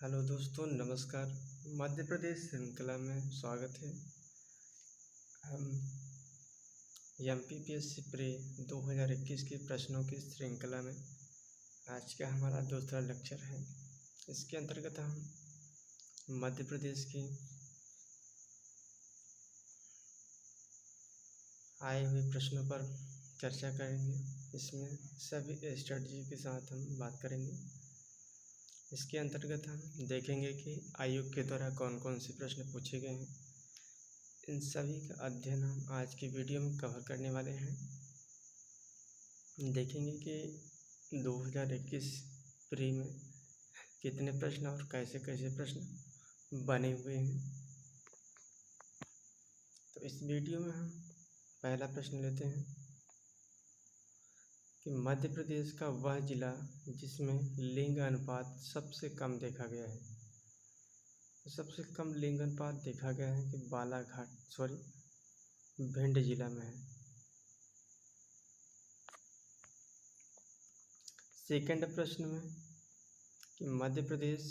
Hello दोस्तों, नमस्कार। मध्य प्रदेश श्रृंखला में स्वागत है। हम एमपीपीएससी प्री 2021 के प्रश्नों की श्रृंखला में आज का हमारा दूसरा लेक्चर है। इसके अंतर्गत हम मध्य प्रदेश की आए हुए प्रश्नों पर चर्चा करेंगे। इसमें सभी स्ट्रेटजी के साथ हम बात करेंगे। इसके अंतर्गत हम देखेंगे कि आयोग के द्वारा कौन कौन से प्रश्न पूछे गए हैं। इन सभी का अध्ययन हम आज की वीडियो में कवर करने वाले हैं। देखेंगे कि 2021 प्री में कितने प्रश्न और कैसे कैसे प्रश्न बने हुए हैं। तो इस वीडियो में हम पहला प्रश्न लेते हैं कि मध्य प्रदेश का वह जिला जिसमें लिंग अनुपात सबसे कम देखा गया है। सबसे कम लिंग अनुपात देखा गया है कि भिंड जिला में है। सेकंड प्रश्न में कि मध्य प्रदेश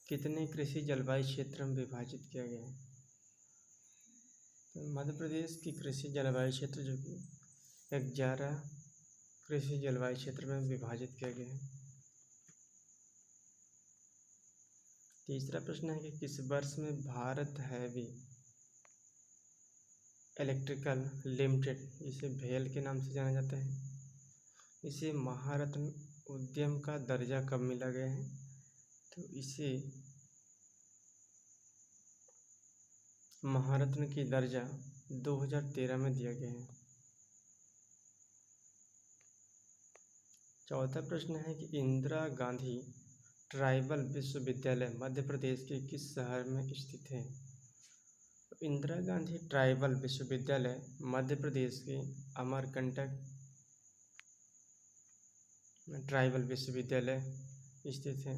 कितने कृषि जलवायु क्षेत्र में विभाजित किया गया है। तो मध्य प्रदेश की कृषि जलवायु क्षेत्र जो कि 11 कृषि जलवायु क्षेत्र में विभाजित किया गया है। तीसरा प्रश्न है कि किस वर्ष में भारत हैवी इलेक्ट्रिकल लिमिटेड, इसे भेल के नाम से जाना जाता है, इसे महारत्न उद्यम का दर्जा कब मिला गया है। तो इसे महारत्न की दर्जा 2013 में दिया गया है। चौथा प्रश्न है कि इंदिरा गांधी ट्राइबल विश्वविद्यालय मध्य प्रदेश के किस शहर में स्थित है। इंदिरा गांधी ट्राइबल विश्वविद्यालय मध्य प्रदेश के अमरकंटक ट्राइबल विश्वविद्यालय स्थित है।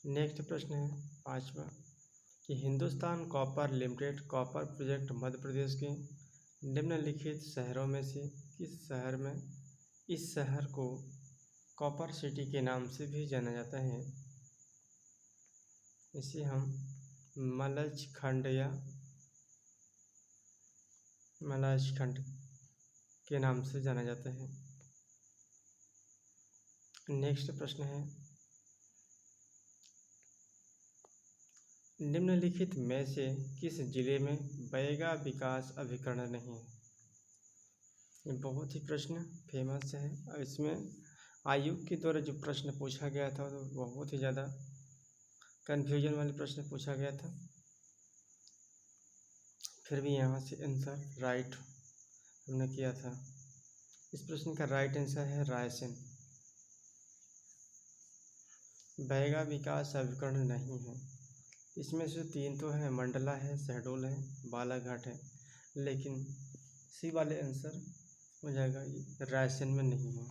नेक्स्ट प्रश्न है पांचवा कि Hindustan copper limited copper project Madhya Pradesh के निम्नलिखित शहरों में से किस शहर में इस शहर को कॉपर सिटी के नाम से भी जाना जाता है। इसे हम मलजखंड के नाम से जाना जाता है। नेक्स्ट प्रश्न है निम्नलिखित में से किस जिले में बैगा विकास अभिकरण नहीं है। ये बहुत ही प्रश्न फेमस है और इसमें आयोग के द्वारा जो प्रश्न पूछा गया था तो बहुत ही ज़्यादा कन्फ्यूजन वाले प्रश्न पूछा गया था। फिर भी यहाँ से आंसर राइट हमने किया था। इस प्रश्न का राइट आंसर है रायसेन। बैगा विकास अभिकरण नहीं है। इसमें से 3 तो है, मंडला है, शहडोल है, बालाघाट है, लेकिन सी वाले आंसर हो जाएगा ये रायसेन में नहीं है।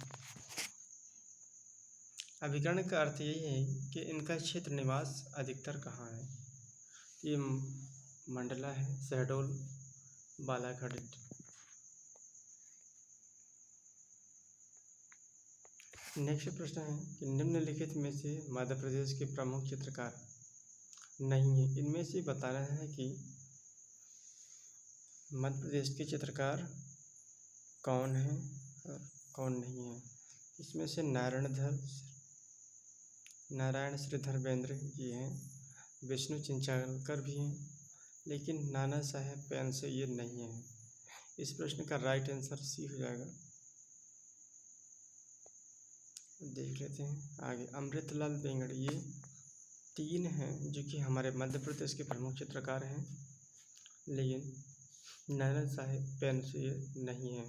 अभिकरण का अर्थ यही है कि इनका क्षेत्र निवास अधिकतर कहाँ है। ये मंडला है, शहडोल, बालाघाट। नेक्स्ट प्रश्न है कि निम्नलिखित में से मध्य प्रदेश के प्रमुख चित्रकार नहीं है। इनमें से बताना है कि मध्य प्रदेश के चित्रकार कौन है और कौन नहीं है। इसमें से नारायण श्रीधर बेंद्रे जी हैं, विष्णु चिंचालकर भी हैं, लेकिन नाना साहेब पेंसे ये नहीं है। इस प्रश्न का राइट आंसर सी हो जाएगा। देख लेते हैं आगे। अमृतलाल बेंगड़, ये 3 हैं जो कि हमारे मध्य प्रदेश के प्रमुख चित्रकार हैं, लेकिन नाना साहेब पेंसे ये नहीं है।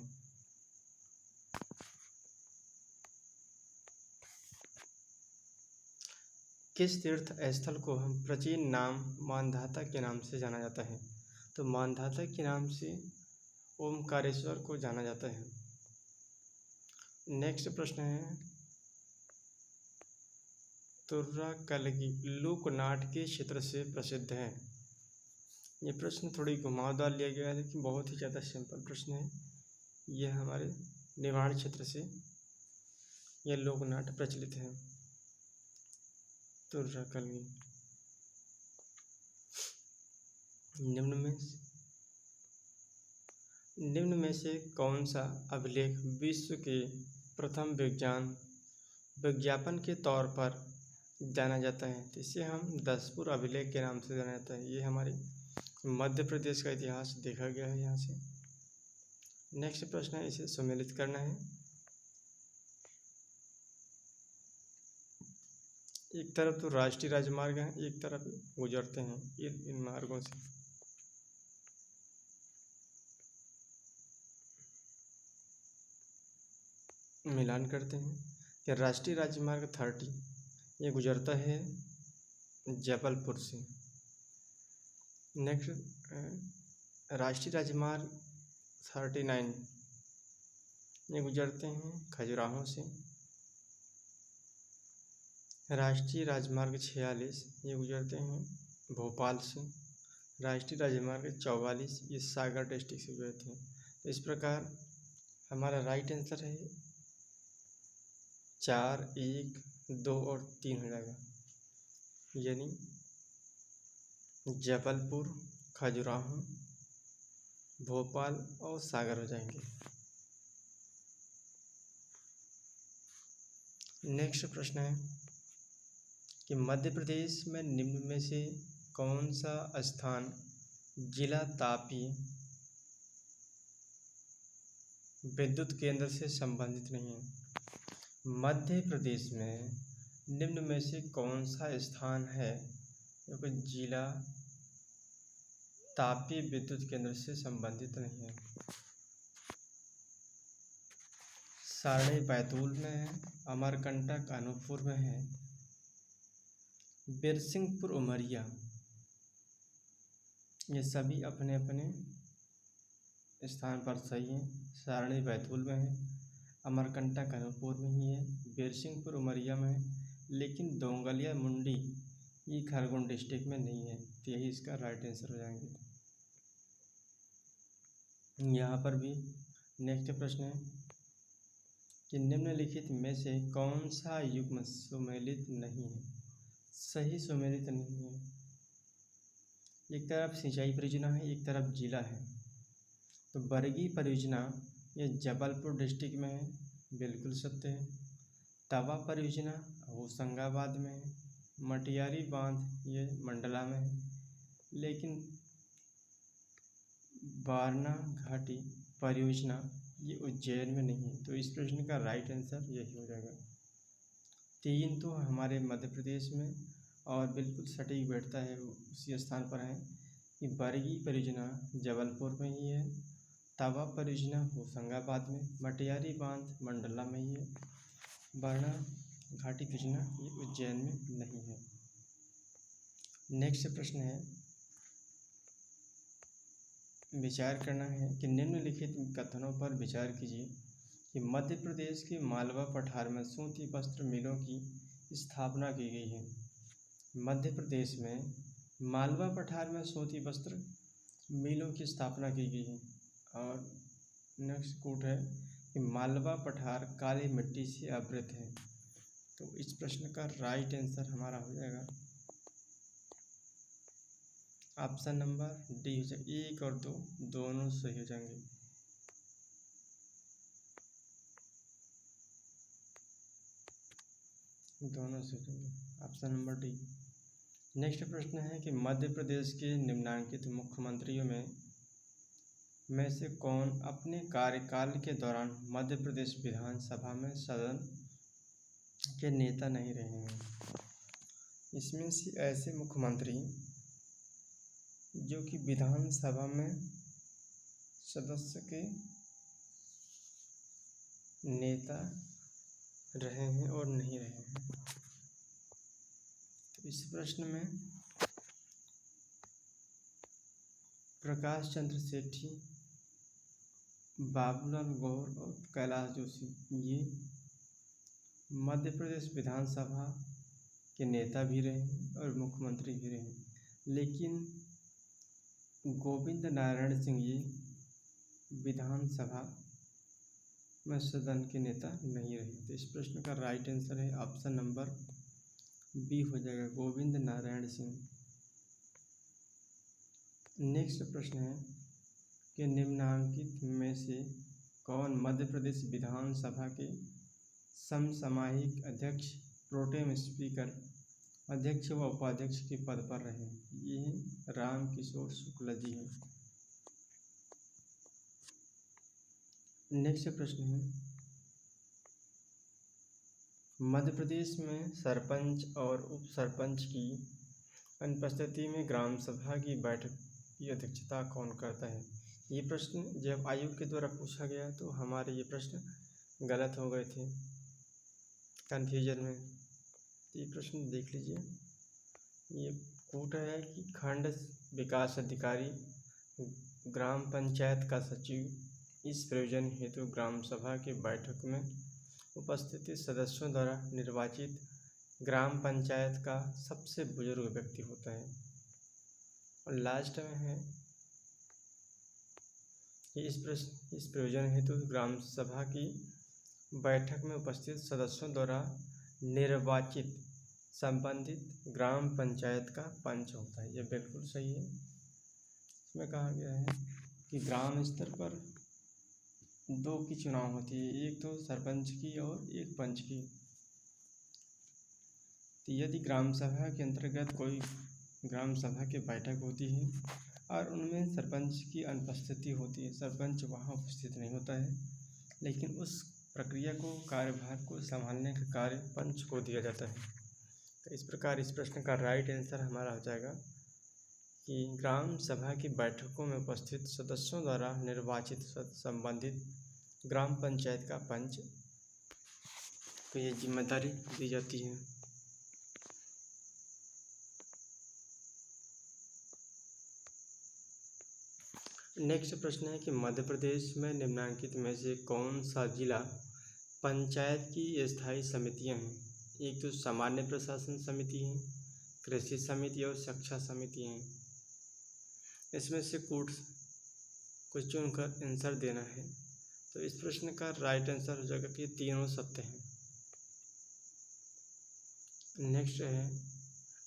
किस तीर्थ स्थल को हम प्राचीन नाम मानधाता के नाम से जाना जाता है। तो मानधाता के नाम से ओमकारेश्वर को जाना जाता है। नेक्स्ट प्रश्न है तुर्रा कलगी लोकनाट के क्षेत्र से प्रसिद्ध है। ये प्रश्न थोड़ी घुमावदार लिया गया है, लेकिन बहुत ही ज़्यादा सिंपल प्रश्न है। यह हमारे निवाड़ क्षेत्र से यह लोकनाट्य प्रचलित है। तुर्राकलगी। निम्न में से कौन सा अभिलेख विश्व के प्रथम विज्ञापन के तौर पर जाना जाता है? तो इसे हम दसपुर अभिलेख के नाम से जाना जाता है। ये हमारे मध्य प्रदेश का इतिहास देखा गया है यहाँ से। नेक्स्ट प्रश्न है, इसे सम्मिलित करना है। एक तरफ तो राष्ट्रीय राजमार्ग है, एक तरफ गुजरते हैं इन मार्गों से। मिलान करते हैं कि राष्ट्रीय राजमार्ग 30 ये गुजरता है जबलपुर से। नेक्स्ट राष्ट्रीय राजमार्ग 39 ये गुजरते हैं खजुराहो से। राष्ट्रीय राजमार्ग 46 ये गुजरते हैं भोपाल से। राष्ट्रीय राजमार्ग 44 ये सागर डिस्ट्रिक्ट से गुजरते हैं। तो इस प्रकार हमारा राइट आंसर है 4, 1, 2 और 3 हो जाएगा, यानी जबलपुर, खजुराहो, भोपाल और सागर हो जाएंगे। नेक्स्ट प्रश्न है कि मध्य प्रदेश में निम्न में से कौन सा स्थान जिला तापी विद्युत केंद्र से संबंधित नहीं है? मध्य प्रदेश में निम्न में से कौन सा स्थान है जो कि जिला तापी विद्युत केंद्र से संबंधित नहीं है? सारणी बैतूल में है, अमरकंटक अनूपपुर में है, बिरसिंहपुर उमरिया, ये सभी अपने अपने स्थान पर सही हैं। सारणी बैतूल में है, अमरकंटक अनूपपुर में ही है, बिरसिंहपुर उमरिया में है, लेकिन दोंगलिया मुंडी ये खरगोन डिस्ट्रिक्ट में नहीं है। तो यही इसका राइट आंसर हो जाएंगे। यहाँ पर भी नेक्स्ट प्रश्न है कि निम्नलिखित में से कौन सा युग्म सुमेलित नहीं है? सही सुमेलित नहीं है। एक तरफ सिंचाई परियोजना है, एक तरफ जिला है। तो बरगी परियोजना ये जबलपुर डिस्ट्रिक्ट में है, बिल्कुल सत्य है। तवा परियोजना होशंगाबाद में है। मटियारी बांध ये मंडला में है, लेकिन वारना घाटी परियोजना ये उज्जैन में नहीं है। तो इस प्रश्न का राइट आंसर यही हो जाएगा। 3 तो हमारे मध्य प्रदेश में और बिल्कुल सटीक बैठता है, उसी स्थान पर है कि बरगी परियोजना जबलपुर में ही है, तवा परियोजना होशंगाबाद में, मटियारी बांध मंडला में ही है, वारना घाटी परियोजना ये उज्जैन में नहीं है। नेक्स्ट प्रश्न है, विचार करना है कि निम्नलिखित कथनों पर विचार कीजिए कि मध्य प्रदेश के मालवा पठार में सूती वस्त्र मिलों की स्थापना की गई है। मध्य प्रदेश में मालवा पठार में सूती वस्त्र मिलों की स्थापना की गई है। और नेक्स्ट कोट है कि मालवा पठार काली मिट्टी से आवृत है। तो इस प्रश्न का राइट आंसर हमारा हो जाएगा ऑप्शन नंबर डी हो जाएगा। 1 और 2 दोनों सही हो जाएंगे। दोनों सही हो जाएंगे, ऑप्शन नंबर डी। नेक्स्ट प्रश्न है कि मध्य प्रदेश के निम्नांकित मुख्यमंत्रियों में से कौन अपने कार्यकाल के दौरान मध्य प्रदेश विधानसभा में सदन के नेता नहीं रहे हैं? इसमें से ऐसे मुख्यमंत्री जो कि विधानसभा में सदस्य के नेता रहे हैं और नहीं रहे हैं। तो इस प्रश्न में प्रकाश चंद्र सेठी, बाबूलाल गौर और कैलाश जोशी ये मध्य प्रदेश विधानसभा के नेता भी रहे हैं और मुख्यमंत्री भी रहे हैं, लेकिन गोविंद नारायण सिंह ये विधानसभा में सदन के नेता नहीं रहे। तो इस प्रश्न का राइट आंसर है ऑप्शन नंबर बी हो जाएगा, गोविंद नारायण सिंह। नेक्स्ट प्रश्न है कि निम्नांकित में से कौन मध्य प्रदेश विधानसभा के समसामयिक अध्यक्ष, प्रोटेम स्पीकर, अध्यक्ष व उपाध्यक्ष के पद पर रहे? ये रामकिशोर शुक्ला जी हैं। नेक्स्ट प्रश्न है, मध्य प्रदेश में सरपंच और उप सरपंच की अनुपस्थिति में ग्राम सभा की बैठक की अध्यक्षता कौन करता है? ये प्रश्न जब आयोग के द्वारा पूछा गया तो हमारे ये प्रश्न गलत हो गए थे कन्फ्यूजन में। ये प्रश्न देख लीजिए, ये कूट है कि खंड विकास अधिकारी, ग्राम पंचायत का सचिव इस प्रयोजन हेतु ग्राम सभा की बैठक में उपस्थित सदस्यों द्वारा निर्वाचित ग्राम पंचायत का सबसे बुजुर्ग व्यक्ति होता है। और लास्ट में है कि इस प्रयोजन हेतु ग्राम सभा की बैठक में उपस्थित सदस्यों द्वारा निर्वाचित संबंधित ग्राम पंचायत का पंच होता है। यह बिल्कुल सही है। इसमें कहा गया है कि ग्राम स्तर पर दो की चुनाव होती है, एक तो सरपंच की और एक पंच की। तो यदि ग्राम सभा के अंतर्गत कोई ग्राम सभा की बैठक होती है और उनमें सरपंच की अनुपस्थिति होती है, सरपंच वहाँ उपस्थित नहीं होता है, लेकिन उस प्रक्रिया को, कार्यभार को संभालने का कार्य पंच को दिया जाता है। तो इस प्रकार इस प्रश्न का राइट आंसर हमारा हो जाएगा कि ग्राम सभा की बैठकों में उपस्थित सदस्यों द्वारा निर्वाचित संबंधित ग्राम पंचायत का पंच को ये जिम्मेदारी दी जाती है। नेक्स्ट प्रश्न है कि मध्य प्रदेश में निम्नांकित में से कौन सा जिला पंचायत की स्थायी समितियां हैं? एक तो सामान्य प्रशासन समिति है, कृषि समिति और शिक्षा समिति हैं। इसमें से कुछ चुनकर आंसर देना है। तो इस प्रश्न का राइट आंसर हो जाएगा कि तीनों सत्य हैं। नेक्स्ट है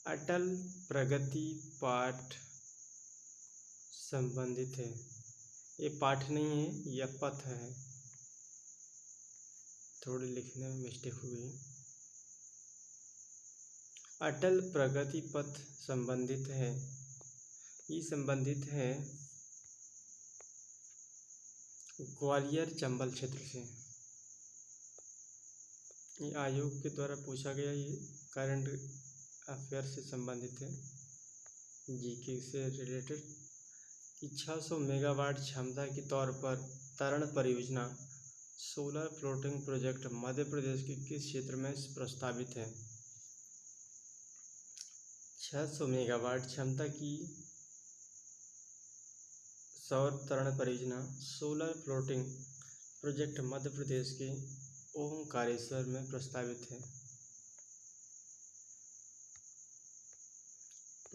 अटल प्रगति पाठ संबंधित है। ये पाठ नहीं है, यह पथ है, थोड़ी लिखने में मिस्टेक हुई। अटल प्रगति पथ संबंधित है, ये संबंधित है ग्वालियर चंबल क्षेत्र से। ये आयोग के द्वारा पूछा गया, ये करंट अफेयर से संबंधित है, जीके से रिलेटेड। 600 मेगावाट क्षमता के तौर पर तरण परियोजना solar floating project Madhya Pradesh के किस क्षेत्र में प्रस्तावित है? 600 मेगावाट क्षमता की सौर तरण परियोजना solar floating project Madhya Pradesh के ओंकारेश्वर में प्रस्तावित है।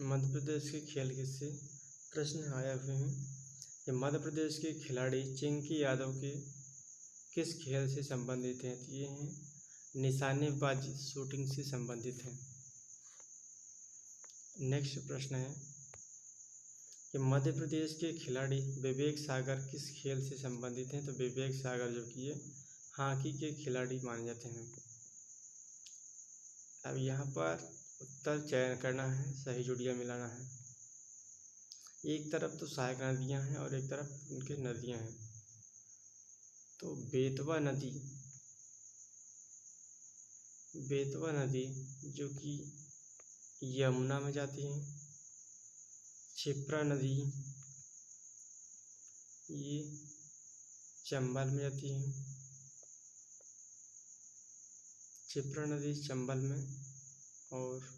मध्य प्रदेश के खेल से प्रश्न आए हुए हैं कि मध्य प्रदेश के खिलाड़ी चिंकी यादव के किस खेल से संबंधित हैं? ये हैं निशानेबाजी, शूटिंग से संबंधित हैं। नेक्स्ट प्रश्न है कि मध्य प्रदेश के खिलाड़ी विवेक सागर किस खेल से संबंधित हैं? तो विवेक सागर जो कि ये हॉकी के खिलाड़ी माने जाते हैं। अब यहाँ पर उत्तर चयन करना है, सही जोड़ियाँ मिलाना है। एक तरफ तो सहायक नदियाँ हैं और एक तरफ उनके नदियाँ हैं। तो बेतवा नदी जो कि यमुना में जाती है, क्षिप्रा नदी ये चंबल में जाती है, क्षिप्रा नदी चंबल में, और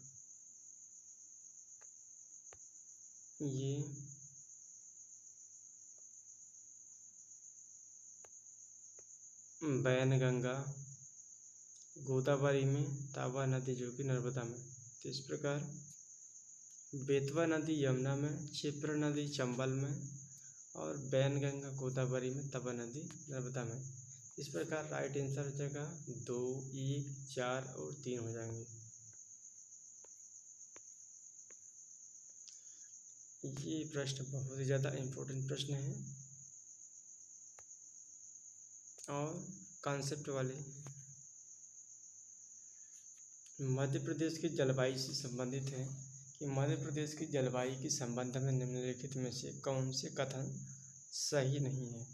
ये बैनगंगा गोदावरी में, तावा नदी जो कि नर्मदा में। तो इस प्रकार बेतवा नदी यमुना में, क्षिप्रा नदी चंबल में और बैनगंगा गोदावरी में, तावा नदी नर्मदा में। इस प्रकार राइट आंसर हो जाएगा 2, 1, 4 और 3 हो जाएंगे। ये प्रश्न बहुत ही ज़्यादा इम्पोर्टेंट प्रश्न है और कॉन्सेप्ट वाले। मध्य प्रदेश की जलवायु से संबंधित है कि मध्य प्रदेश की जलवायु के संबंध में निम्नलिखित में से कौन से कथन सही नहीं है।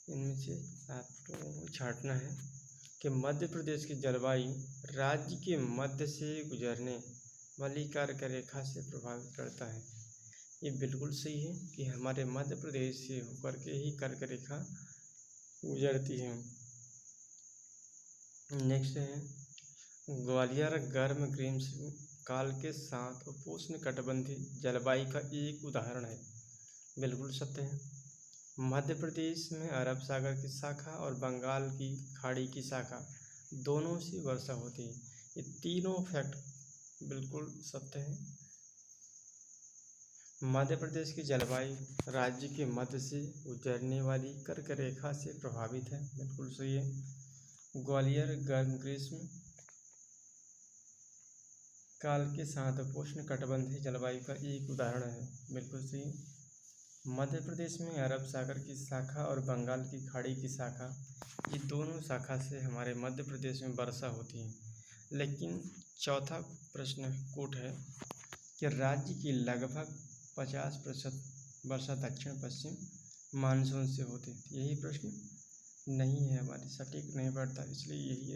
इनमें से आपको छांटना है कि मध्य प्रदेश की जलवायु राज्य के मध्य से गुजरने वाली कर्क रेखा से प्रभावित करता है। ये बिल्कुल सही है कि हमारे मध्य प्रदेश से होकर के ही कर्क रेखा गुजरती है। नेक्स्ट है ग्वालियर गर्म ग्रीष्म काल के साथ उपोष्ण कटिबंधीय जलवायु का एक उदाहरण है। बिल्कुल सत्य है। मध्य प्रदेश में अरब सागर की शाखा और बंगाल की खाड़ी की शाखा दोनों से वर्षा होती है। ये तीनों फैक्ट बिल्कुल सत्य है। मध्य प्रदेश की जलवायु राज्य के मध्य से गुजरने वाली कर्क रेखा से प्रभावित है। बिल्कुल सही है। ग्वालियर गर्म ग्रीष्म काल के साथ उपोष्ण कटिबंधीय जलवायु का एक उदाहरण है। बिल्कुल सही। मध्य प्रदेश में अरब सागर की शाखा और बंगाल की खाड़ी की शाखा, ये दोनों शाखा से हमारे मध्य प्रदेश में वर्षा होती है। लेकिन चौथा प्रश्न कोट है कि राज्य की लगभग 50% वर्षा दक्षिण पश्चिम मानसून से होती है। यही प्रश्न नहीं है, हमारी सटीक नहीं बैठता, इसलिए यही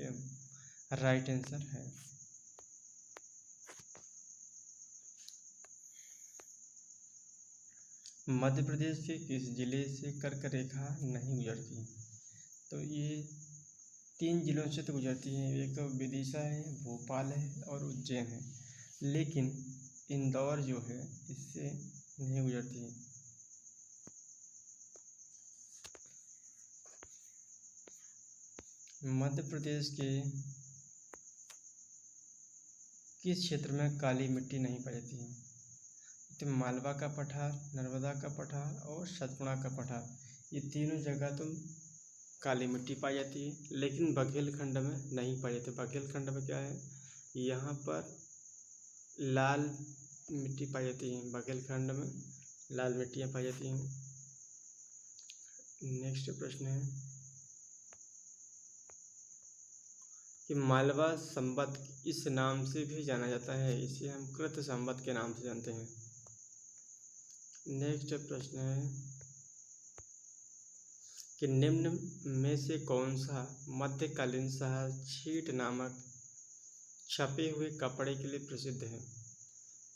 राइट आंसर है। मध्य प्रदेश के किस जिले से कर्क रेखा नहीं गुजरती? तो ये 3 जिलों से तो गुजरती है। एक तो विदिशा है, भोपाल है और उज्जैन है, लेकिन इंदौर जो है इससे नहीं गुजरती है। मध्य प्रदेश के किस क्षेत्र में काली मिट्टी नहीं पाई जाती है? तो मालवा का पठार, नर्मदा का पठार और सतपुड़ा का पठार, ये तीनों जगह तो काली मिट्टी पाई जाती है, लेकिन बघेलखंड में नहीं पाई जाती। बघेलखंड में क्या है, यहाँ पर लाल मिट्टी पाई जाती है। बघेलखंड में लाल मिट्टियाँ पाई जाती हैं। नेक्स्ट प्रश्न है कि मालवा संवत इस नाम से भी जाना जाता है। इसे हम कृत संवत के नाम से जानते हैं। नेक्स्ट प्रश्न है कि निम्न में से कौन सा मध्यकालीन शहर छीट नामक छपे हुए कपड़े के लिए प्रसिद्ध है?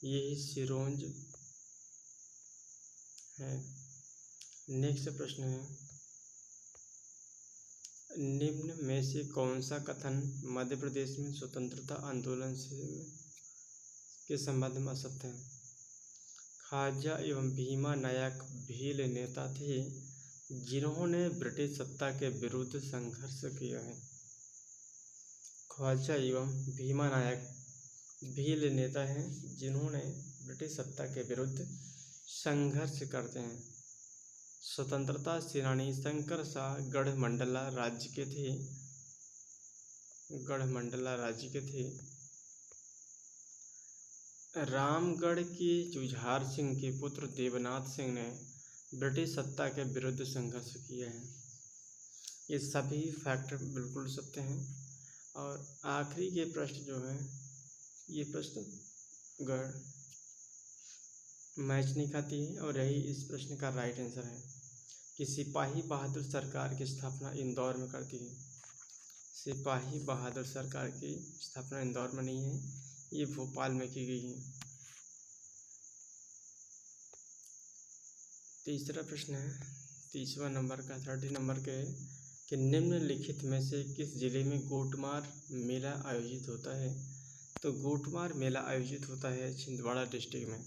यही सिरोंज है। नेक्स्ट प्रश्न है निम्न में से कौन सा कथन मध्य प्रदेश में स्वतंत्रता आंदोलन से के संबंध में असत्य है? ख्वाजा एवं भीमा नायक भील नेता थे जिन्होंने ब्रिटिश सत्ता के विरुद्ध संघर्ष किया है। ख्वाजा एवं भीमा नायक भील नेता हैं जिन्होंने ब्रिटिश सत्ता के विरुद्ध संघर्ष करते हैं। स्वतंत्रता सेनानी शंकर शाह गढ़मंडला राज्य के थे। रामगढ़ के जुझार सिंह के पुत्र देवनाथ सिंह ने ब्रिटिश सत्ता के विरुद्ध संघर्ष किया है। ये सभी फैक्टर बिल्कुल सत्य हैं। और आखिरी के प्रश्न जो है, ये प्रश्न गढ़ मैच नहीं खाती है और यही इस प्रश्न का राइट आंसर है कि सिपाही बहादुर सरकार की स्थापना इंदौर में करती है। सिपाही बहादुर सरकार की स्थापना इंदौर में नहीं है, ये भोपाल में की गई है। तीसरा प्रश्न है 30वां नंबर का 30 नंबर के कि निम्नलिखित में से किस जिले में गोटमार मेला आयोजित होता है? तो गोटमार मेला आयोजित होता है छिंदवाड़ा डिस्ट्रिक्ट में।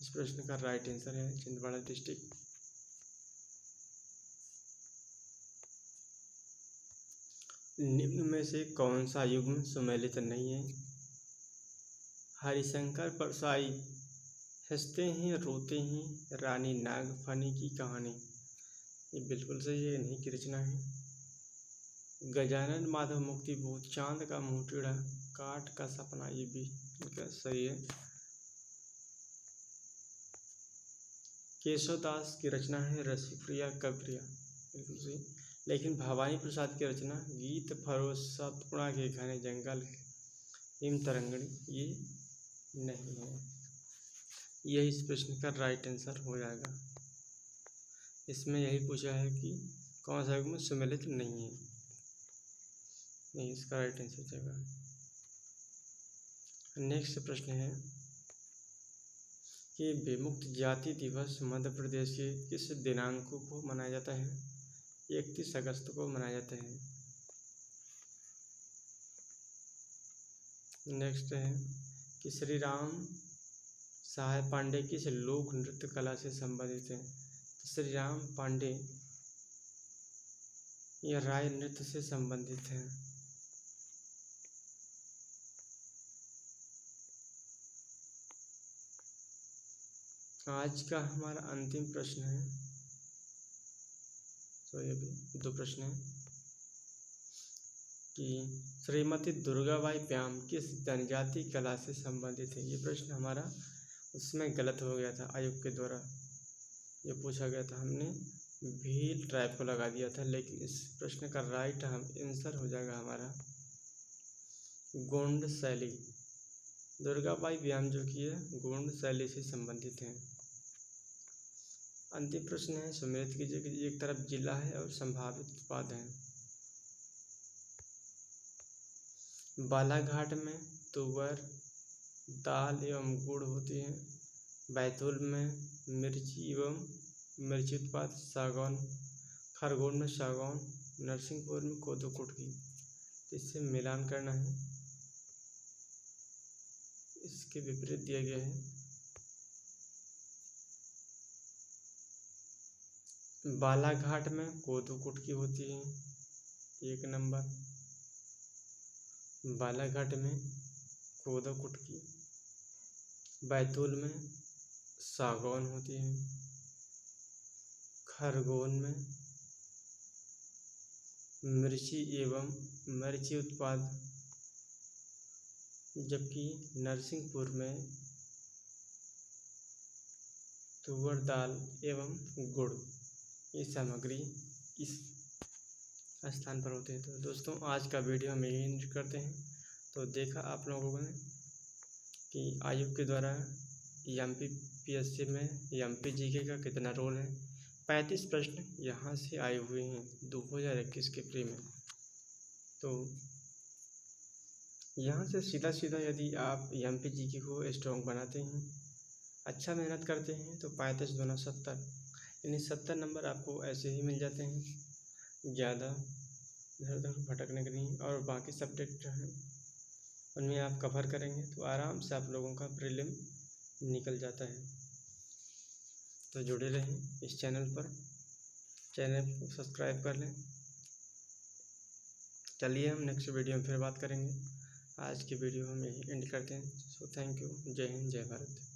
इस प्रश्न का राइट आंसर है छिंदवाड़ा डिस्ट्रिक्ट। निम्न में से कौन सा युग्म सुमेलित नहीं है? हरिशंकर परसाई हंसते हैं रोते हैं रानी नागफनी की कहानी। ये बिल्कुल सही है, इन्हीं की रचना है। गजानन माधव मुक्ति भूत, चांद का मुंह टेढ़ा, काठ का सपना, ये भी इनका सही है। केशवदास की रचना है रसिकप्रिया कविप्रिया, बिल्कुल सही। लेकिन भवानी प्रसाद की रचना गीत फरोज सतपुड़ा के घने जंगल हिम तरंगणी, ये नहीं है। यही इस प्रश्न का राइट आंसर हो जाएगा। इसमें यही पूछा है कि कौन सा युग्म सुमेलित नहीं है, नहीं इसका राइट आंसर जाएगा। नेक्स्ट प्रश्न है कि विमुक्त जाति दिवस मध्य प्रदेश के किस दिनांक को मनाया जाता है? 31 अगस्त को मनाया जाता है। नेक्स्ट है कि श्री राम सहाय पांडे किस लोक नृत्य कला से संबंधित है? तो श्री राम पांडे यह राय नृत्य से संबंधित है। आज का हमारा अंतिम प्रश्न है, तो ये भी 2 प्रश्न है कि श्रीमती दुर्गाबाई व्याम किस जनजाति कला से संबंधित है? ये प्रश्न हमारा उसमें गलत हो गया था, आयोग के द्वारा ये पूछा गया था, हमने भील ट्राइब को लगा दिया था, लेकिन इस प्रश्न का राइट आंसर हो जाएगा हमारा गोंड शैली। दुर्गाबाई व्याम जो कि है गोंड शैली से संबंधित है। अंतिम प्रश्न है, सुमेलित कीजिए कि एक तरफ जिला है और संभावित उत्पाद है। बालाघाट में तुअर दाल एवं गुड़ होती है। बैतूल में मिर्ची एवं मिर्ची उत्पाद सागौन, खरगोन में सागौन, नरसिंहपुर में कोदो कुटकी। इससे मिलान करना है, इसके विपरीत दिया गया है। बालाघाट में कोदो कुटकी होती है, 1 नंबर। बालाघाट में कोदो कुटकी। बैतूल में सागौन होती है। खरगोन में मिर्ची एवं मिर्ची उत्पाद, जबकि नरसिंहपुर में तुअर दाल एवं गुड़ ये सामग्री इस स्थान पर होते हैं। तो दोस्तों आज का वीडियो हम यही एंड करते हैं। तो देखा आप लोगों ने कि आयोग के द्वारा MPPSC में MP GK का कितना रोल है। 35 प्रश्न यहाँ से आए हुए हैं 2021 के प्री में। तो यहाँ से सीधा सीधा यदि आप MP GK को स्ट्रॉन्ग बनाते हैं, अच्छा मेहनत करते हैं, तो 35 दूना 70, यानी 70 नंबर आपको ऐसे ही मिल जाते हैं। ज़्यादा इधर उधर भटकने के नहीं, और बाकी सब्जेक्ट हैं उनमें आप कवर करेंगे तो आराम से आप लोगों का प्रीलिम निकल जाता है। तो जुड़े रहें इस चैनल पर, चैनल को सब्सक्राइब कर लें। चलिए हम नेक्स्ट वीडियो में फिर बात करेंगे। आज की वीडियो हम यही एंड करते हैं। So thank you. जय हिंद, जय भारत।